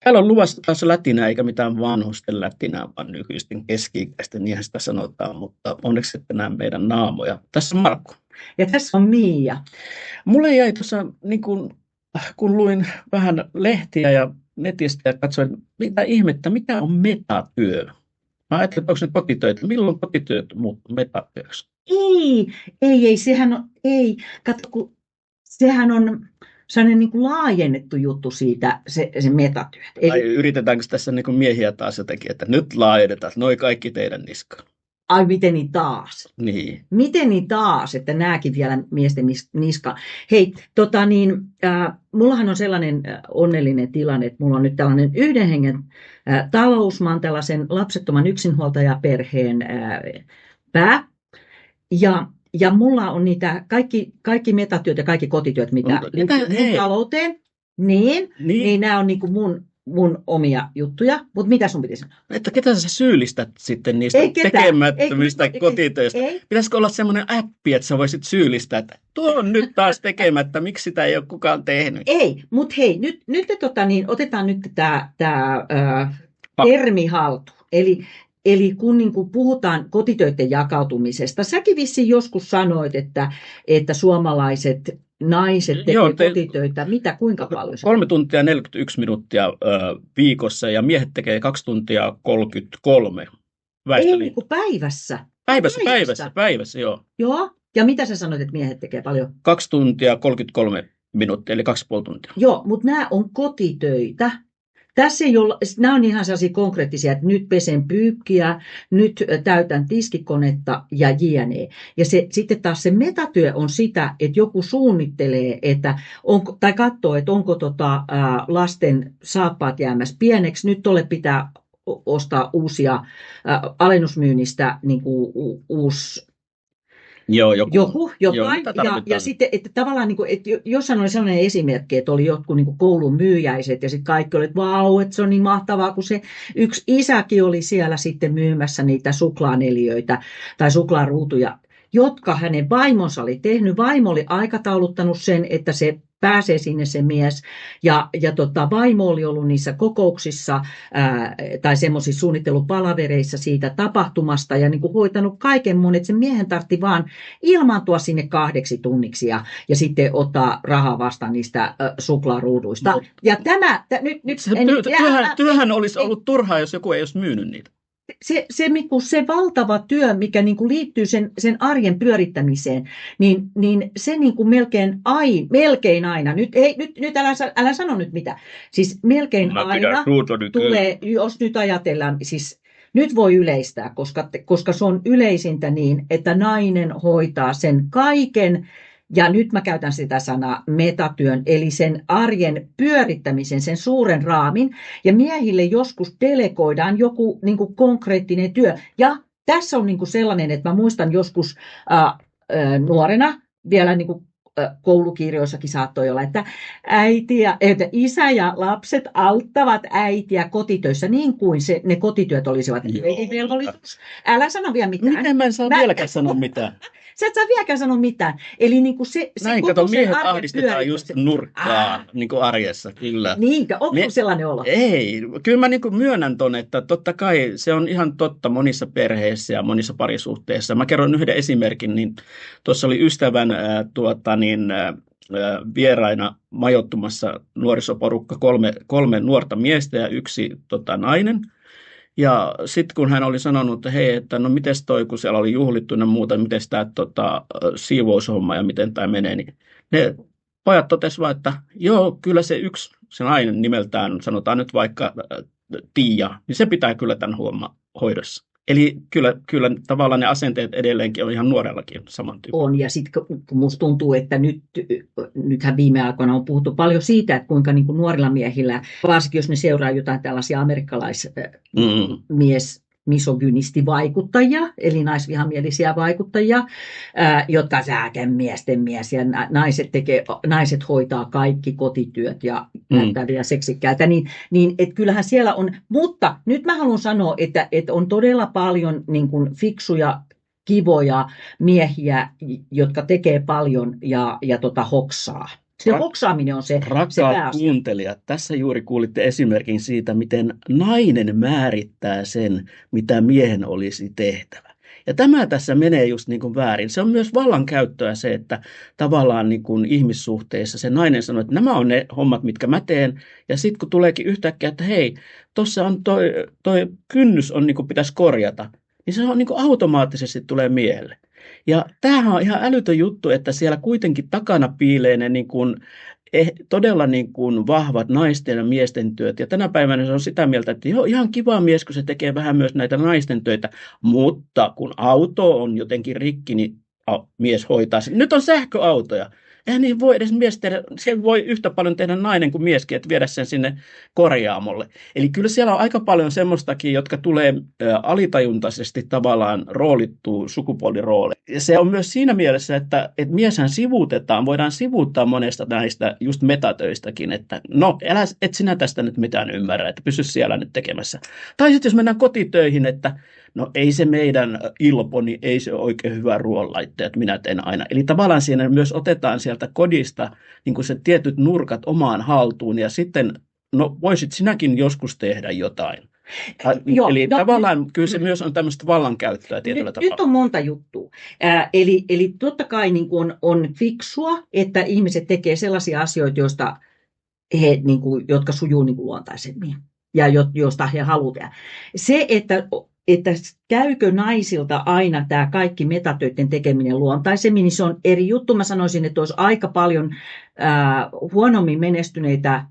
Täällä on luvassa taas lätinää, eikä mitään vanhusten lätinää, vaan nykyisten keski-ikäisten, niinhän sitä sanotaan, mutta onneksi ette näe meidän naamoja. Tässä on Markku. Ja tässä on Miia. Mulle jäi tuossa, niin kun luin vähän lehtiä ja netistä ja katsoin, mitä ihmettä, mikä on metatyö? Mä ajattelin, että onko ne kotitöitä. Milloin kotityöt muuttuu metatyöksi? Sehän on, kato, kun sehän on sellainen niin kuin laajennettu juttu siitä, se metatyöt. Eli yritetäänkö tässä niin kuin miehiä taas jotenkin, että nyt laajennetaan, noi kaikki teidän niskaan? Ai miten niin taas? Niin. Miten niin taas, että nääkin vielä miesten niska. Hei, mullahan on sellainen onnellinen tilanne, että mulla on nyt tällainen yhden hengen talous. Mä oon tällaisen lapsettoman yksinhuoltajaperheen pää. Ja mulla on niitä kaikki metatyöt ja kaikki kotityöt, mitä liittyy talouteen. Niin nämä on niinku mun omia juttuja, mutta mitä sun piti sanoa? Että ketä sä syyllistät sitten niistä tekemättömistä kotitöistä? Pitäisikö olla semmoinen appi, että sä voisit syyllistää, että tuo on nyt taas tekemättä, miksi sitä ei ole kukaan tehnyt? Ei, mutta hei, nyt otetaan nyt tämä termi haltuun. Eli kun niin kuin puhutaan kotitöiden jakautumisesta, säkin vissiin joskus sanoit, että suomalaiset naiset tekevät kotitöitä. Mitä, kuinka paljon? 3 tuntia 41 minuuttia viikossa ja miehet tekee 2 tuntia 33. Ei niin kuin päivässä. Päivässä, joo. Joo, ja mitä sä sanoit, että miehet tekee paljon? 2 tuntia 33 minuuttia, eli 2,5 tuntia. Joo, mutta nämä on kotitöitä. Tässä ei ole, nämä on ihan sellaisia konkreettisia, että nyt pesen pyykkiä, nyt täytän tiskikonetta ja jne. Ja sitten taas se metatyö on sitä, että joku suunnittelee, tai katsoo, että onko lasten saappaat jäämässä pieneksi. Nyt tolle pitää ostaa uusia alennusmyynnistä niin kuin uusi. Jotain. Ja sitten, että tavallaan, niin kuin, että jossain oli sellainen esimerkki, että oli jotkut niin kuin koulun myyjäiset ja sitten kaikki oli, että vau, että se on niin mahtavaa, kun se yksi isäkin oli siellä sitten myymässä niitä suklaaneliöitä tai suklaaruutuja, jotka hänen vaimonsa oli tehnyt. Vaimo oli aikatauluttanut sen, että se pääsee sinne se mies, ja vaimo oli ollut niissä kokouksissa tai semmoisissa suunnittelupalavereissa siitä tapahtumasta ja niin kuin hoitanut kaiken mun, että sen miehen tarvitsi vaan ilmaantua sinne 2 tunniksi ja sitten ottaa rahaa vastaan niistä suklaaruuduista. Ja tämä, työhän olisi ollut turhaa, jos joku ei olisi myynyt niitä. Se valtava työ, mikä niin kuin liittyy sen arjen pyörittämiseen, niin se niin kuin melkein aina, nyt älä sano nyt mitä, siis melkein aina tulee, jos nyt ajatellaan, siis nyt voi yleistää, koska se on yleisintä niin, että nainen hoitaa sen kaiken. Ja nyt mä käytän sitä sanaa metatyön, eli sen arjen pyörittämisen, sen suuren raamin. Ja miehille joskus delegoidaan joku niin kuin konkreettinen työ. Ja tässä on niin kuin sellainen, että mä muistan joskus nuorena, vielä niin kuin koulukirjoissakin saattoi olla, että että isä ja lapset auttavat äitiä kotitöissä niin kuin ne kotityöt olisivat velvollisuus. Älä sano vielä mitään. Miten mä en saa vieläkään sanoa mitään? Sä et saa vieläkään sanoa mitään. Eli niin kuin se näin, kato, miehet ahdistetaan just nurkkaan niin kuin arjessa, kyllä. Niinkö? Onko sellainen olo? Ei. Kyllä mä niin kuin myönnän ton, että totta kai se on ihan totta monissa perheissä ja monissa parisuhteissa. Mä kerron yhden esimerkin, niin tuossa oli ystävän vieraina majoittumassa nuorisoporukka, 3 nuorta miestä ja 1 nainen. Ja sitten kun hän oli sanonut, että hei, että no mites toi, kun siellä oli juhlittu ja muuta, miten tämä siivoushomma ja miten tämä menee, niin ne pojat totesivat vaan, että joo, kyllä se nainen nimeltään, sanotaan nyt vaikka Tiia, niin se pitää kyllä tämän homman hoidossa. Eli kyllä tavallaan ne asenteet edelleenkin on ihan nuorellakin samantyyppisiä. On, ja sitten kun musta tuntuu, että nythän viime aikoina on puhuttu paljon siitä, että kuinka niin kuin nuorilla miehillä, varsinkin jos ne seuraa jotain tällaisia misogynistivaikuttajia, eli naisvihamielisiä vaikuttajia, jotka miesten mies ja naiset hoitaa kaikki kotityöt ja näyttäviä seksikkäitä, niin että kyllähän siellä on, mutta nyt mä haluan sanoa, että on todella paljon niin kuin fiksuja, kivoja miehiä, jotka tekee paljon ja hoksaa. Se hoksaaminen on se Rakkaat pääasia. kuuntelijat, tässä juuri kuulitte esimerkin siitä, miten nainen määrittää sen, mitä miehen olisi tehtävä. Ja tämä tässä menee just niin kuin väärin. Se on myös vallankäyttöä se, että tavallaan niin kuin ihmissuhteissa se nainen sanoo, että nämä on ne hommat, mitkä mä teen. Ja sitten kun tuleekin yhtäkkiä, että hei, tuossa on toi kynnys on niin kuin pitäisi korjata, niin se on niin kuin automaattisesti tulee miehelle. Ja tämähän on ihan älytön juttu, että siellä kuitenkin takana piilee ne niin kuin todella niin kuin vahvat naisten ja miesten työt. Ja tänä päivänä se on sitä mieltä, että joo, ihan kiva mies, kun se tekee vähän myös näitä naisten töitä, mutta kun auto on jotenkin rikki, niin mies hoitaa sen. Nyt on sähköautoja. Eihän niin voi edes mies tehdä, sen voi yhtä paljon tehdä nainen kuin mieskin, että viedä sen sinne korjaamolle. Eli kyllä siellä on aika paljon semmoistakin, jotka tulee alitajuntaisesti tavallaan roolittuu sukupuolirooleja. Ja se on myös siinä mielessä, että mieshän sivuutetaan, voidaan sivuuttaa monesta näistä just metatöistäkin, että no, et sinä tästä nyt mitään ymmärrä, että pysy siellä nyt tekemässä. Tai sitten jos mennään kotitöihin, että no ei se meidän Ilpo, niin ei se ole oikein hyvä ruoanlaittaja, että minä teen aina. Eli tavallaan siinä myös otetaan sieltä kodista niin kuin se tietyt nurkat omaan haltuun ja sitten, no voisit sinäkin joskus tehdä jotain. Eli tavallaan kyllä se myös on tämmöistä vallankäyttöä tietyllä tavalla. Nyt on monta juttua. Eli totta kai niin kuin on fiksua, että ihmiset tekee sellaisia asioita, joista niin kuin, jotka sujuu niin kuin luontaisemmin ja joista he haluavat tehdä. Se, että käykö naisilta aina tämä kaikki metatöiden tekeminen luontaisemmin, niin se on eri juttu. Mä sanoisin, että olisi aika paljon huonommin menestyneitä,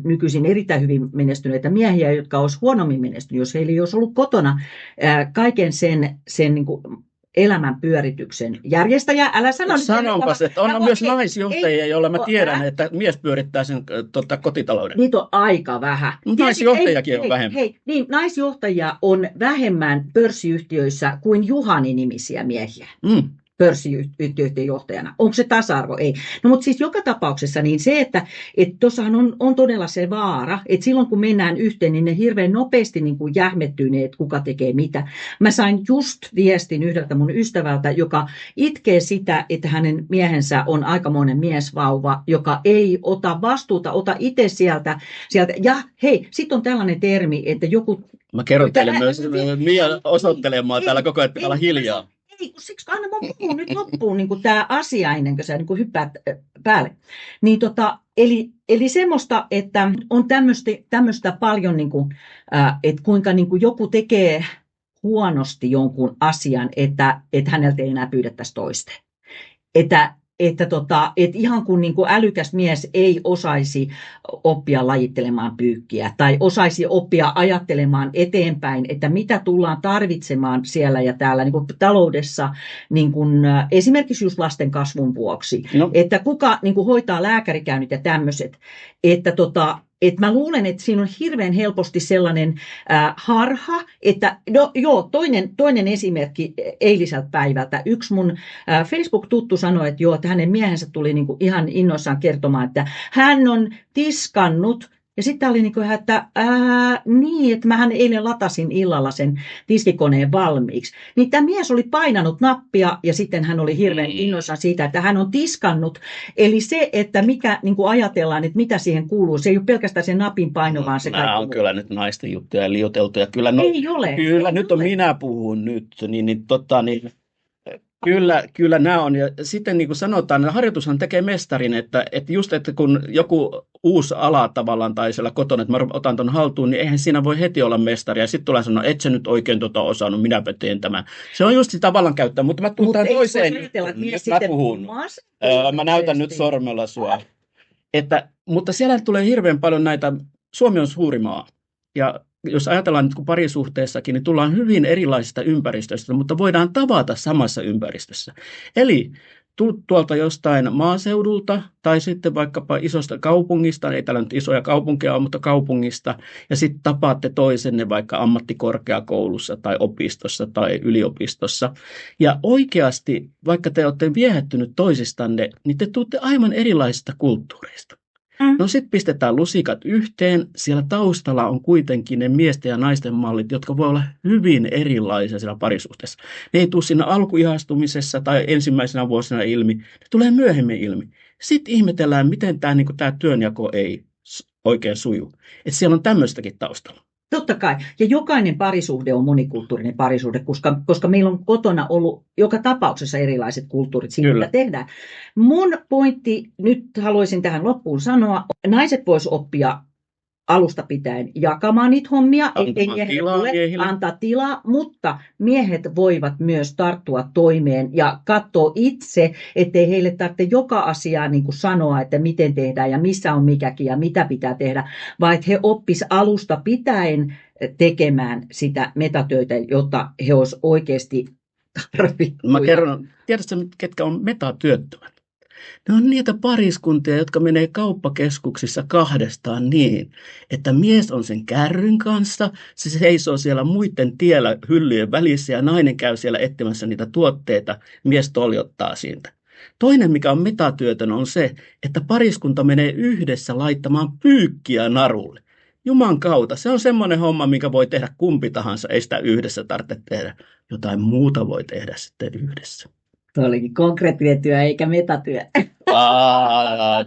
nykyisin erittäin hyvin menestyneitä miehiä, jotka olisi huonommin menestyneet, jos heillä ei olisi ollut kotona kaiken sen niin kuin elämän pyörityksen järjestäjä. Älä sano Sanonpas, että on myös naisjohtajia, joilla mä tiedän, että mies pyörittää sen kotitalouden. Niitä on aika vähän. Naisjohtajakin on vähemmän. Niin, naisjohtajia on vähemmän pörssiyhtiöissä kuin Juhani-nimisiä miehiä. Pörssiyhtiöiden johtajana. Onko se tasa-arvo? Ei. No mutta siis joka tapauksessa niin se, että tuossahan on todella se vaara, että silloin kun mennään yhteen, niin ne hirveän nopeasti niin kuin jähmettyy ne, että kuka tekee mitä. Mä sain just viestin yhdeltä mun ystävältä, joka itkee sitä, että hänen miehensä on aikamoinen miesvauva, joka ei ota vastuuta, ota itse sieltä. Ja hei, sitten on tällainen termi, että joku... Mä kerron teille myös Mia osoittelemaan täällä koko ajan, että olla hiljaa. Ei, kun siksi anna mun puhua nyt loppuun niin tämä asia ennen kuin sä niin hyppäät päälle. Niin eli semmoista, että on tämmöistä paljon, niin kuin, että kuinka niin kuin joku tekee huonosti jonkun asian, että häneltä ei enää pyydettäisi toiste. Että ihan kun niin kuin älykäs mies ei osaisi oppia lajittelemaan pyykkiä tai osaisi oppia ajattelemaan eteenpäin, että mitä tullaan tarvitsemaan siellä ja täällä niin kuin taloudessa niin kuin, esimerkiksi just lasten kasvun vuoksi. No. Että kuka niin kuin hoitaa lääkärikäynnit ja tämmöiset. Että mä luulen, että siinä on hirveän helposti sellainen harha, että toinen esimerkki eiliseltä päivältä. Yksi mun Facebook-tuttu sanoi, että hänen miehensä tuli niinku ihan innoissaan kertomaan, että hän on tiskannut. Ja sitten oli niinku, että että mähän eilen latasin illalla sen tiskikoneen valmiiksi. Niin tämä mies oli painanut nappia ja sitten hän oli hirveän innoissaan siitä, että hän on tiskannut. Eli se, että mikä niinku ajatellaan, että mitä siihen kuuluu, se ei ole pelkästään se napin paino, vaan se kaikki. Nämä on kyllä nyt naisten juttuja liioiteltuja. Kyllä, ei ole. Kyllä, nyt on minä puhun nyt. Kyllä nämä on. Ja sitten niin kuin sanotaan, harjoitushan tekee mestarin, että kun joku uusi ala tavallaan tai siellä kotona, että mä otan ton haltuun, niin eihän siinä voi heti olla mestari. Ja sitten tulee sanoa, et sä nyt oikein osannut, minäpä teen tämän. Se on just sitä vallankäyttöä, mutta mä tulen tähän toiseen. Mä puhun. Mä näytän nyt sormella sua. Mutta siellä tulee hirveän paljon näitä, Suomi on suuri maa. Ja jos ajatellaan nyt kun parisuhteessakin, niin tullaan hyvin erilaisista ympäristöistä, mutta voidaan tavata samassa ympäristössä. Eli tuolta jostain maaseudulta tai sitten vaikkapa isosta kaupungista, ei täällä nyt isoja kaupunkeja ole, mutta kaupungista, ja sitten tapaatte toisenne vaikka ammattikorkeakoulussa tai opistossa tai yliopistossa. Ja oikeasti, vaikka te olette viehättynyt toisistanne, niin te tuutte aivan erilaisista kulttuureista. No sitten pistetään lusikat yhteen. Siellä taustalla on kuitenkin ne miesten ja naisten mallit, jotka voi olla hyvin erilaisia siellä parisuhteessa. Ne ei tule siinä alkuihastumisessa tai ensimmäisenä vuosina ilmi. Ne tulee myöhemmin ilmi. Sitten ihmetellään, miten tämä niin tämä työnjako ei oikein suju. Että siellä on tämmöistäkin taustalla. Totta kai. Ja jokainen parisuhde on monikulttuurinen parisuhde, koska meillä on kotona ollut joka tapauksessa erilaiset kulttuurit siinä, mitä tehdään. Mun pointti, nyt haluaisin tähän loppuun sanoa, naiset vois oppia alusta pitäen jakamaan niitä hommia, ei antaa tilaa, mutta miehet voivat myös tarttua toimeen ja katsoa itse, ettei heille tarvitse joka asiaa niin kuin sanoa, että miten tehdään ja missä on mikäkin ja mitä pitää tehdä, vaan että he oppis alusta pitäen tekemään sitä metatöitä, jotta he olisivat oikeasti tarvittuja. Mä kerron, tiedätkö ketkä on metatyöttömät? Ne on niitä pariskuntia, jotka menee kauppakeskuksissa kahdestaan niin, että mies on sen kärryn kanssa, se seisoo siellä muiden tiellä hyllyjen välissä ja nainen käy siellä etsimässä niitä tuotteita, mies toljottaa siitä. Toinen, mikä on metatyötön, on se, että pariskunta menee yhdessä laittamaan pyykkiä narulle. Juman kautta, se on semmoinen homma, mikä voi tehdä kumpi tahansa, ei sitä yhdessä tarvitse tehdä. Jotain muuta voi tehdä sitten yhdessä. Tuo olikin konkreettinen työ eikä metatyö.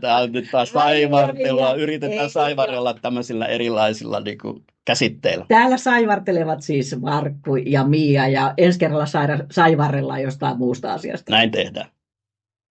Tämä on nyt taas saivartelua. Yritetään saivarrella tämmöisillä erilaisilla niin kuin, käsitteillä. Täällä saivartelevat siis Markku ja Mia ja ensi kerralla saivarrellaan jostain muusta asiasta. Näin tehdään.